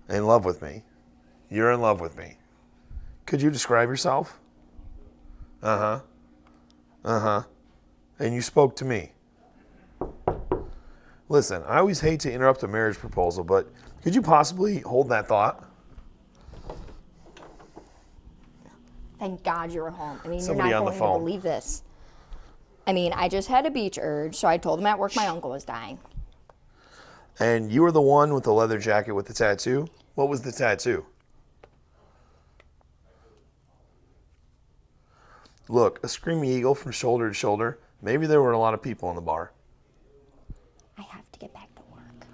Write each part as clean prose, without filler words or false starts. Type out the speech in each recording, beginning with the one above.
In love with me. You're in love with me. Could you describe yourself? Uh-huh. Uh-huh. And you spoke to me. Listen, I always hate to interrupt a marriage proposal, but could you possibly hold that thought? Thank God you're home. I mean, Somebody you're on not the going to phone. believe this. I mean, I just had a beach urge, so I told him at work my uncle was dying. And you were the one with the leather jacket with the tattoo? What was the tattoo? Look, a screaming eagle from shoulder to shoulder. Maybe there were a lot of people in the bar. I have to get back to work.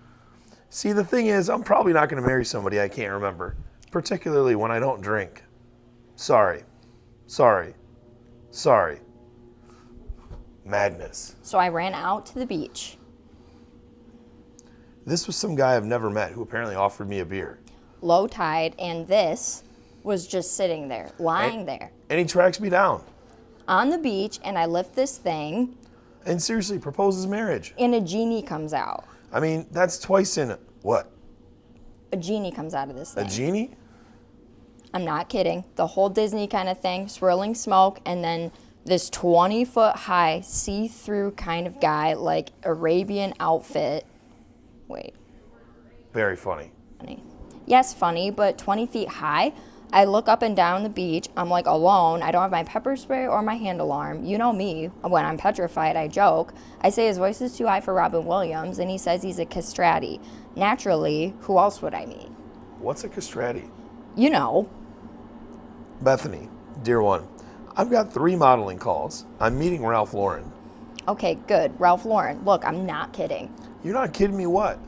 See, the thing is, I'm probably not going to marry somebody I can't remember, particularly when I don't drink. Sorry. Sorry. Sorry. Madness. So I ran out to the beach. This was some guy I've never met who apparently offered me a beer. Low tide, and this was just sitting there, lying there And he tracks me down. on the beach, and I lift this thing, And seriously, proposes marriage. and a genie comes out. I mean, that's twice in what? A genie comes out of this A thing. genie? I'm not kidding. The whole Disney kind of thing, swirling smoke, and then this 20-foot high, see-through kind of guy, like Arabian outfit. Wait, Very funny. funny. Yes, funny, but 20 feet high. I look up and down the beach. I'm like alone. I don't have my pepper spray or my hand alarm. You know me. When I'm petrified, I joke. I say his voice is too high for Robin Williams, and he says he's a castrati. Naturally, who else would I meet? What's a castrati? You know. Bethany, dear one, I've got 3 modeling calls. I'm meeting Ralph Lauren. Okay, good. Ralph Lauren. Look, I'm not kidding. You're not kidding me, what?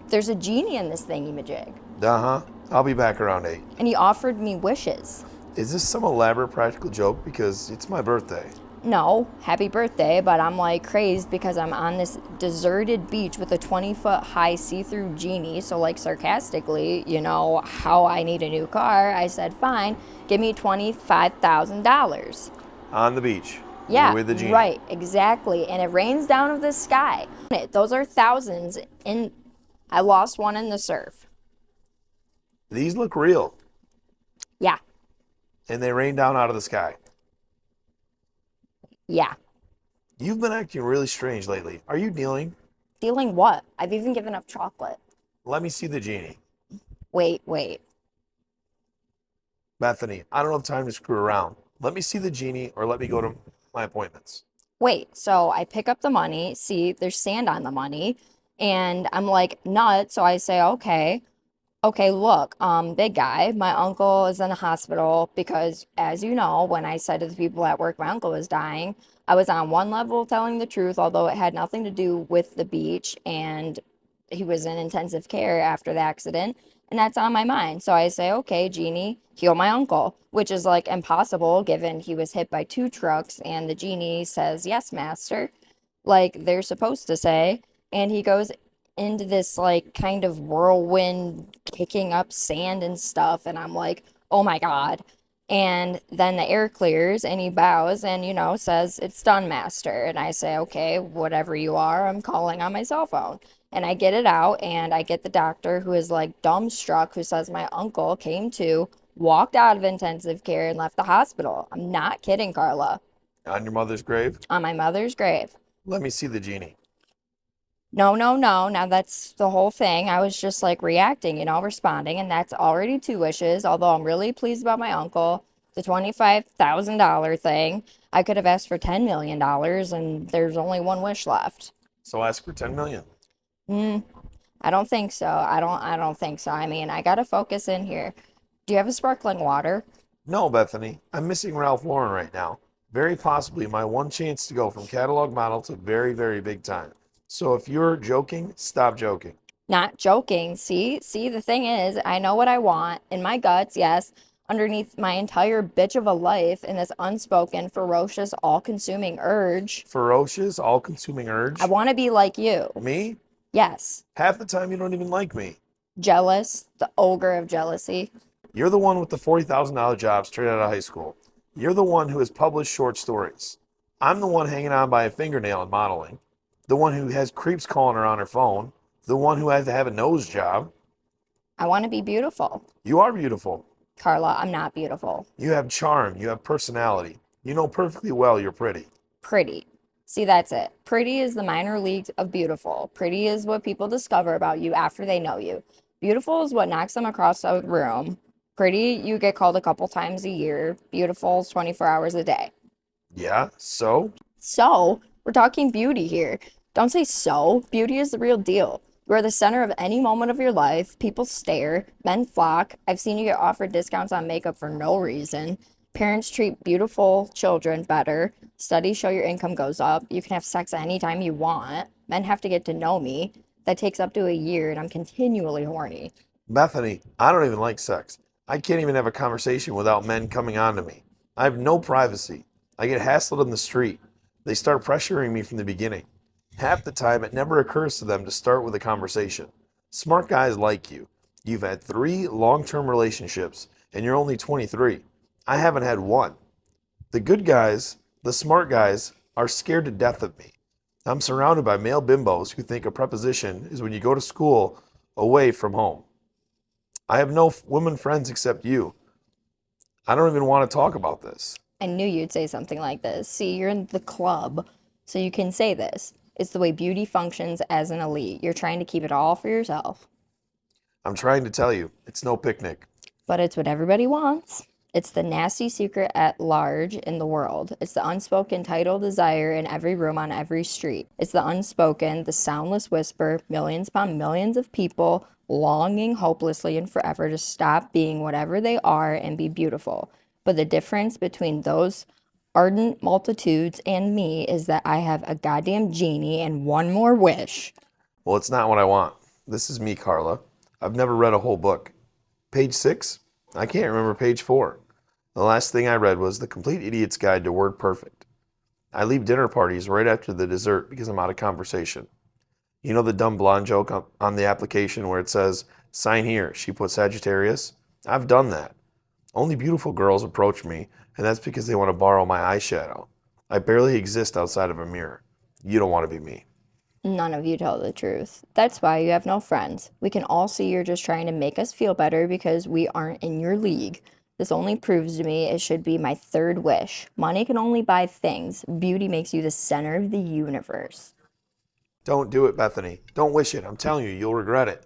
There's a genie in this thingy-majig, Uh-huh. I'll be back around 8. and he offered me wishes. Is this some elaborate practical joke? Because it's my birthday. No, happy birthday, but I'm like crazed because I'm on this deserted beach with a 20-foot high see-through genie. So like sarcastically, you know, how I need a new car, I said, fine, give me $25,000. On the beach. Yeah, With the genie. right, exactly. And it rains down of the sky. Those are thousands, and I lost one in the surf. These look real. Yeah, And they rain down out of the sky. yeah. You've been acting really strange lately. Are you dealing? Feeling what? I've even given up chocolate. Let me see the genie. Wait. Bethany, I don't have time to screw around. Let me see the genie or let me go to my appointments. Wait, so I pick up the money, see there's sand on the money, and I'm like, nuts. So I say, okay, look, big guy, my uncle is in the hospital because, as you know, when I said to the people at work my uncle was dying, I was on one level telling the truth, although it had nothing to do with the beach, and he was in intensive care after the accident, and that's on my mind. So I say, okay, genie, heal my uncle, which is like impossible given he was hit by 2 trucks, and the genie says, yes, master, like they're supposed to say, and he goes into this like kind of whirlwind kicking up sand and stuff, and I'm like, oh my God. And then the air clears and he bows and, you know, says, it's done, master. And I say, okay, whatever you are, I'm calling on my cell phone. And I get it out and I get the doctor who is like dumbstruck, who says my uncle came to, walked out of intensive care and left the hospital. I'm not kidding, Carla. On your mother's grave? On my mother's grave. Let me see the genie. No. Now that's the whole thing. I was just like reacting, you know, responding, and that's already 2 wishes. Although I'm really pleased about my uncle, the $25,000 thing. I could have asked for $10 million, and there's only 1 wish left. So ask for 10 million. I don't think so. I don't think so. I mean, I gotta focus in here. Do you have a sparkling water? No, Bethany, I'm missing Ralph Lauren right now. Very possibly my one chance to go from catalog model to very, very big time. So if you're joking, stop joking. Not joking. See, the thing is, I know what I want in my guts, yes, underneath my entire bitch of a life in this unspoken, ferocious, all-consuming urge. Ferocious, all-consuming urge. I want to be like you. Me? Yes. Half the time you don't even like me. Jealous, the ogre of jealousy. You're the one with the $40,000 job straight out of high school. You're the one who has published short stories. I'm the one hanging on by a fingernail in modeling. The one who has creeps calling her on her phone. The one who has to have a nose job. I want to be beautiful. You are beautiful. Carla, I'm not beautiful. You have charm. You have personality. You know perfectly well you're pretty. Pretty. See, that's it. Pretty is the minor league of beautiful. Pretty is what people discover about you after they know you. Beautiful is what knocks them across a room. Pretty, you get called a couple times a year. Beautiful is 24 hours a day. Yeah, so? So, we're talking beauty here. Don't say so. Beauty is the real deal. You are the center of any moment of your life. People stare, men flock. I've seen you get offered discounts on makeup for no reason. Parents treat beautiful children better. Studies show your income goes up. You can have sex anytime you want. Men have to get to know me. That takes up to a year, and I'm continually horny. Bethany, I don't even like sex. I can't even have a conversation without men coming on to me. I have no privacy. I get hassled in the street. They start pressuring me from the beginning. Half the time, it never occurs to them to start with a conversation. Smart guys like you. You've had 3 long-term relationships, and you're only 23. I haven't had one. The good guys, the smart guys, are scared to death of me. I'm surrounded by male bimbos who think a preposition is when you go to school away from home. I have no women friends except you. I don't even want to talk about this. I knew you'd say something like this. See, you're in the club, so you can say this. It's the way beauty functions as an elite. You're trying to keep it all for yourself, I'm trying to tell you, it's no picnic. but it's what everybody wants. It's the nasty secret at large in the world. It's the unspoken tidal desire in every room on every street. It's the unspoken, the soundless whisper, millions upon millions of people longing hopelessly and forever to stop being whatever they are and be beautiful. But the difference between those ardent multitudes and me is that I have a goddamn genie and one more wish. Well, it's not what I want. This is me, Carla. I've never read a whole book. Page 6? I can't remember page 4. The last thing I read was The Complete Idiot's Guide to Word Perfect. I leave dinner parties right after the dessert because I'm out of conversation. You know the dumb blonde joke on the application where it says, sign here, she put Sagittarius? I've done that. Only beautiful girls approach me, and that's because they want to borrow my eyeshadow. I barely exist outside of a mirror. You don't want to be me. None of you tell the truth. That's why you have no friends. We can all see you're just trying to make us feel better because we aren't in your league. This only proves to me it should be my third wish. Money can only buy things. Beauty makes you the center of the universe. Don't do it, Bethany. Don't wish it. I'm telling you, you'll regret it.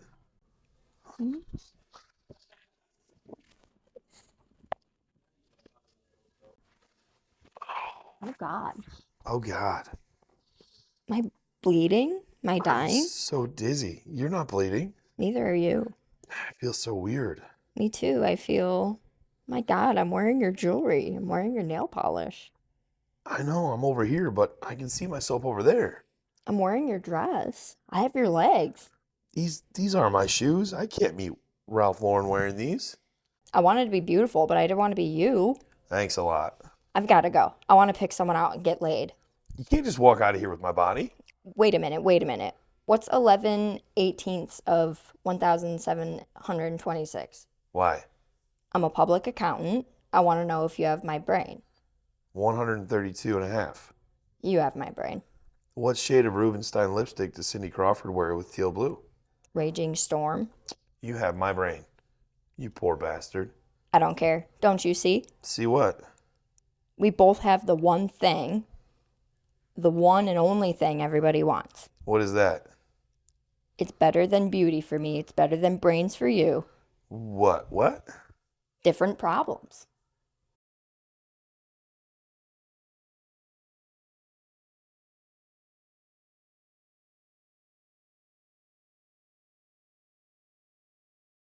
Oh God. Oh, God. Am I bleeding? Am I I'm dying? so dizzy. You're not bleeding. Neither are you. I feel so weird. Me too. I feel, my God, I'm wearing your jewelry. I'm wearing your nail polish. I know I'm over here, but I can see myself over there. I'm wearing your dress. I have your legs. These aren't my shoes. I can't meet Ralph Lauren wearing these. I wanted to be beautiful, but I didn't want to be you. Thanks a lot. I've got to go. I want to pick someone out and get laid. You can't just walk out of here with my body. Wait a minute, wait a minute. What's 11/18 of 1726? Why? I'm a public accountant. I want to know if you have my brain. 132 and a half. You have my brain. What shade of Rubenstein lipstick does Cindy Crawford wear with teal blue? Raging storm. You have my brain. You poor bastard. I don't care. Don't you see? See what? We both have the one thing, the one and only thing everybody wants. What is that? It's better than beauty for me. It's better than brains for you. What? What? Different problems.